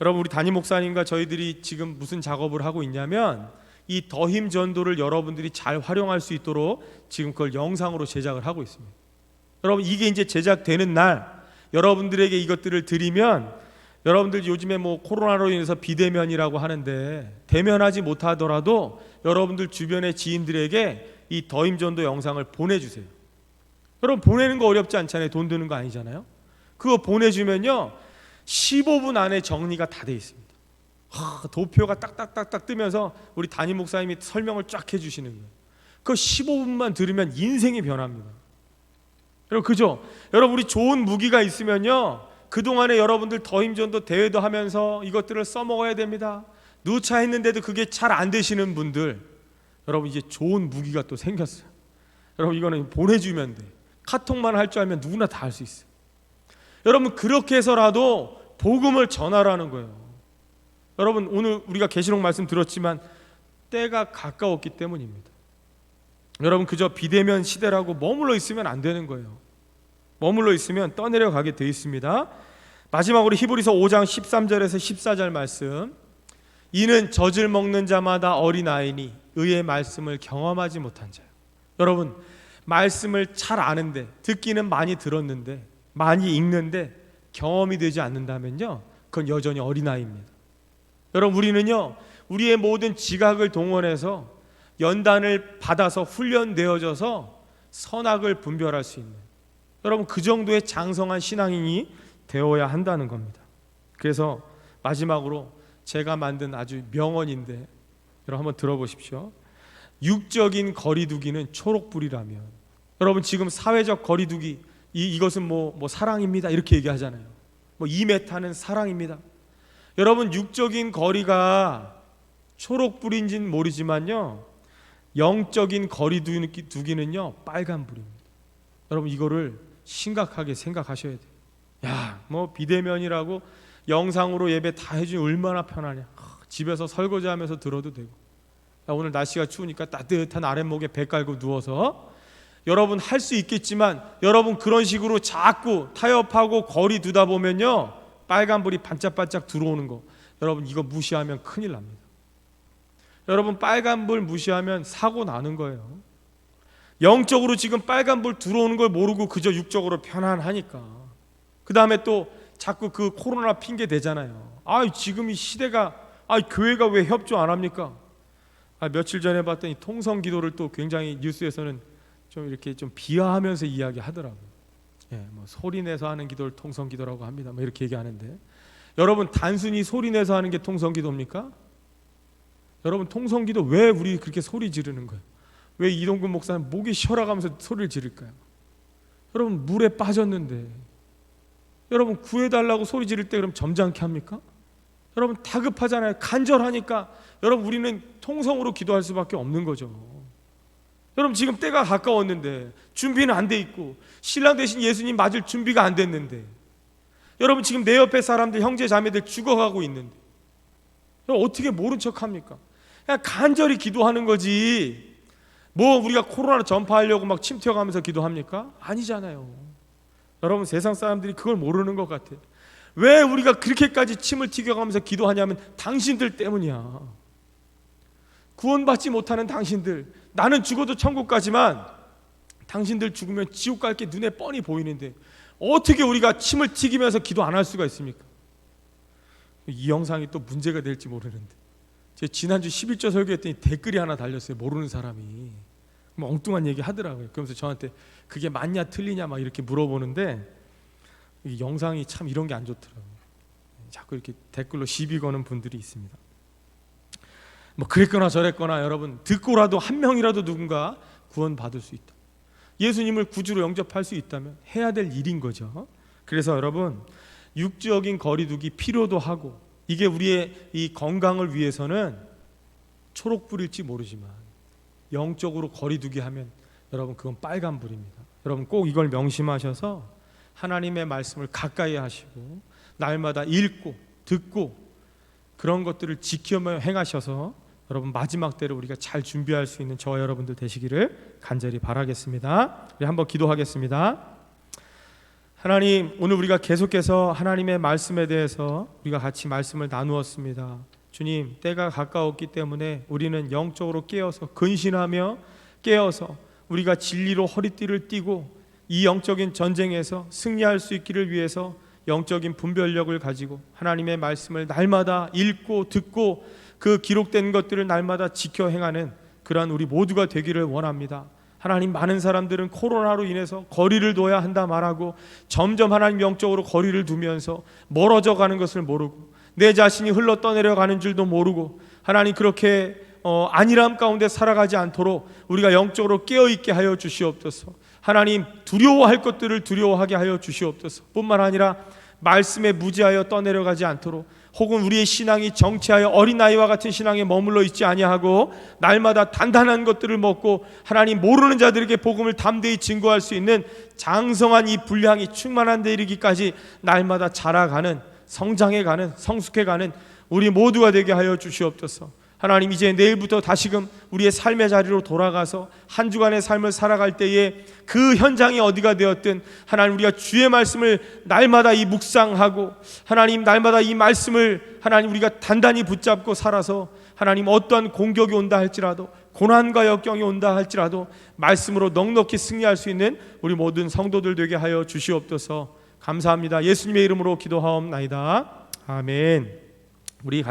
여러분, 우리 담임 목사님과 저희들이 지금 무슨 작업을 하고 있냐면 이 더힘 전도를 여러분들이 잘 활용할 수 있도록 지금 그걸 영상으로 제작을 하고 있습니다. 여러분, 이게 이제 제작되는 날 여러분들에게 이것들을 드리면, 여러분들 요즘에 뭐 코로나로 인해서 비대면이라고 하는데 대면하지 못하더라도 여러분들 주변의 지인들에게 이 더힘 전도 영상을 보내주세요. 여러분, 보내는 거 어렵지 않잖아요. 돈 드는 거 아니잖아요. 그거 보내주면요 15분 안에 정리가 다 돼 있습니다. 도표가 딱딱딱딱 뜨면서 우리 담임 목사님이 설명을 쫙 해주시는 거예요. 그거 15분만 들으면 인생이 변합니다. 여러분, 그죠? 여러분, 우리 좋은 무기가 있으면요 그동안에 여러분들 더힘전도 대회도 하면서 이것들을 써먹어야 됩니다. 누차 했는데도 그게 잘 안 되시는 분들, 여러분 이제 좋은 무기가 또 생겼어요. 여러분, 이거는 보내주면 돼. 카톡만 할 줄 알면 누구나 다 할 수 있어요. 여러분, 그렇게 해서라도 복음을 전하라는 거예요. 여러분, 오늘 우리가 계시록 말씀 들었지만 때가 가까웠기 때문입니다. 여러분, 그저 비대면 시대라고 머물러 있으면 안 되는 거예요. 머물러 있으면 떠내려가게 돼 있습니다. 마지막으로 히브리서 5장 13절에서 14절 말씀. 이는 젖을 먹는 자마다 어린아이니 의의 말씀을 경험하지 못한 자요. 여러분, 말씀을 잘 아는데, 듣기는 많이 들었는데, 많이 읽는데 경험이 되지 않는다면요 그건 여전히 어린아이입니다. 여러분, 우리는요 우리의 모든 지각을 동원해서 연단을 받아서 훈련되어져서 선악을 분별할 수 있는, 여러분 그 정도의 장성한 신앙인이 되어야 한다는 겁니다. 그래서 마지막으로 제가 만든 아주 명언인데 여러분 한번 들어보십시오. 육적인 거리두기는 초록불이라면, 여러분 지금 사회적 거리두기 이것은 뭐 사랑입니다 이렇게 얘기하잖아요. 뭐 2m는 사랑입니다. 여러분, 육적인 거리가 초록불인지는 모르지만요 영적인 거리두기는요 빨간불입니다. 여러분, 이거를 심각하게 생각하셔야 돼요. 뭐 비대면이라고 영상으로 예배 다 해주니 얼마나 편하냐. 집에서 설거지하면서 들어도 되고. 오늘 날씨가 추우니까 따뜻한 아랫목에 배 깔고 누워서, 여러분 할 수 있겠지만 여러분 그런 식으로 자꾸 타협하고 거리 두다 보면요 빨간불이 반짝반짝 들어오는 거, 여러분 이거 무시하면 큰일 납니다. 여러분, 빨간불 무시하면 사고 나는 거예요. 영적으로 지금 빨간불 들어오는 걸 모르고 그저 육적으로 편안하니까 그 다음에 또 자꾸 그 코로나 핑계 대잖아요. 지금 이 시대가 교회가 왜 협조 안 합니까? 며칠 전에 봤더니 통성기도를 또 굉장히 뉴스에서는 좀 이렇게 좀 비하하면서 이야기하더라고요. 뭐 소리내서 하는 기도를 통성기도라고 합니다. 뭐 이렇게 얘기하는데, 여러분 단순히 소리내서 하는 게 통성기도입니까? 여러분, 통성기도 왜 우리 그렇게 소리 지르는 거예요? 왜 이동근 목사는 목이 쉬어라가면서 소리를 지를까요? 여러분, 물에 빠졌는데 여러분 구해달라고 소리 지를 때 그럼 점잖게 합니까? 여러분 다급하잖아요. 간절하니까 여러분 우리는 통성으로 기도할 수밖에 없는 거죠. 여러분, 지금 때가 가까웠는데 준비는 안 돼 있고 신랑 대신 예수님 맞을 준비가 안 됐는데, 여러분 지금 내 옆에 사람들, 형제 자매들 죽어가고 있는데 어떻게 모른 척합니까? 그냥 간절히 기도하는 거지 뭐 우리가 코로나를 전파하려고 막 침 튀어가면서 기도합니까? 아니잖아요. 여러분, 세상 사람들이 그걸 모르는 것 같아요. 왜 우리가 그렇게까지 침을 튀겨가면서 기도하냐면 당신들 때문이야. 구원받지 못하는 당신들, 나는 죽어도 천국 가지만 당신들 죽으면 지옥 갈 게 눈에 뻔히 보이는데 어떻게 우리가 침을 튀기면서 기도 안 할 수가 있습니까? 이 영상이 또 문제가 될지 모르는데, 제가 지난주 11조 설교했더니 댓글이 하나 달렸어요. 모르는 사람이 뭐 엉뚱한 얘기 하더라고요. 그러면서 저한테 그게 맞냐 틀리냐 막 이렇게 물어보는데, 이 영상이 참 이런 게 안 좋더라고요. 자꾸 이렇게 댓글로 시비 거는 분들이 있습니다. 뭐 그랬거나 저랬거나 여러분 듣고라도 한 명이라도 누군가 구원받을 수 있다. 예수님을 구주로 영접할 수 있다면 해야 될 일인 거죠. 그래서 여러분, 육적인 거리두기 필요도 하고, 이게 우리의 이 건강을 위해서는 초록불일지 모르지만 영적으로 거리두기 하면 여러분 그건 빨간불입니다. 여러분 꼭 이걸 명심하셔서 하나님의 말씀을 가까이 하시고 날마다 읽고 듣고 그런 것들을 지켜며 행하셔서 여러분 마지막 때를 우리가 잘 준비할 수 있는 저와 여러분들 되시기를 간절히 바라겠습니다. 우리 한번 기도하겠습니다. 하나님, 오늘 우리가 계속해서 하나님의 말씀에 대해서 우리가 같이 말씀을 나누었습니다. 주님, 때가 가까웠기 때문에 우리는 영적으로 깨어서 근신하며 깨어서 우리가 진리로 허리띠를 띠고 이 영적인 전쟁에서 승리할 수 있기를 위해서 영적인 분별력을 가지고 하나님의 말씀을 날마다 읽고 듣고 그 기록된 것들을 날마다 지켜 행하는 그러한 우리 모두가 되기를 원합니다. 하나님, 많은 사람들은 코로나로 인해서 거리를 둬야 한다 말하고 점점 하나님 영적으로 거리를 두면서 멀어져 가는 것을 모르고 내 자신이 흘러 떠내려가는 줄도 모르고 하나님 그렇게 안일함 가운데 살아가지 않도록 우리가 영적으로 깨어있게 하여 주시옵소서. 하나님, 두려워할 것들을 두려워하게 하여 주시옵소서. 뿐만 아니라 말씀에 무지하여 떠내려가지 않도록 혹은 우리의 신앙이 정체하여 어린아이와 같은 신앙에 머물러 있지 아니하고 날마다 단단한 것들을 먹고 하나님 모르는 자들에게 복음을 담대히 증거할 수 있는 장성한 이 분량이 충만한 데 이르기까지 날마다 자라가는 성장해가는 성숙해가는 우리 모두가 되게 하여 주시옵소서. 하나님, 이제 내일부터 다시금 우리의 삶의 자리로 돌아가서 한 주간의 삶을 살아갈 때에 그 현장이 어디가 되었든 하나님 우리가 주의 말씀을 날마다 이 묵상하고 하나님 날마다 이 말씀을 하나님 우리가 단단히 붙잡고 살아서 하나님 어떠한 공격이 온다 할지라도 고난과 역경이 온다 할지라도 말씀으로 넉넉히 승리할 수 있는 우리 모든 성도들 되게 하여 주시옵소서. 감사합니다. 예수님의 이름으로 기도하옵나이다. 아멘. 우리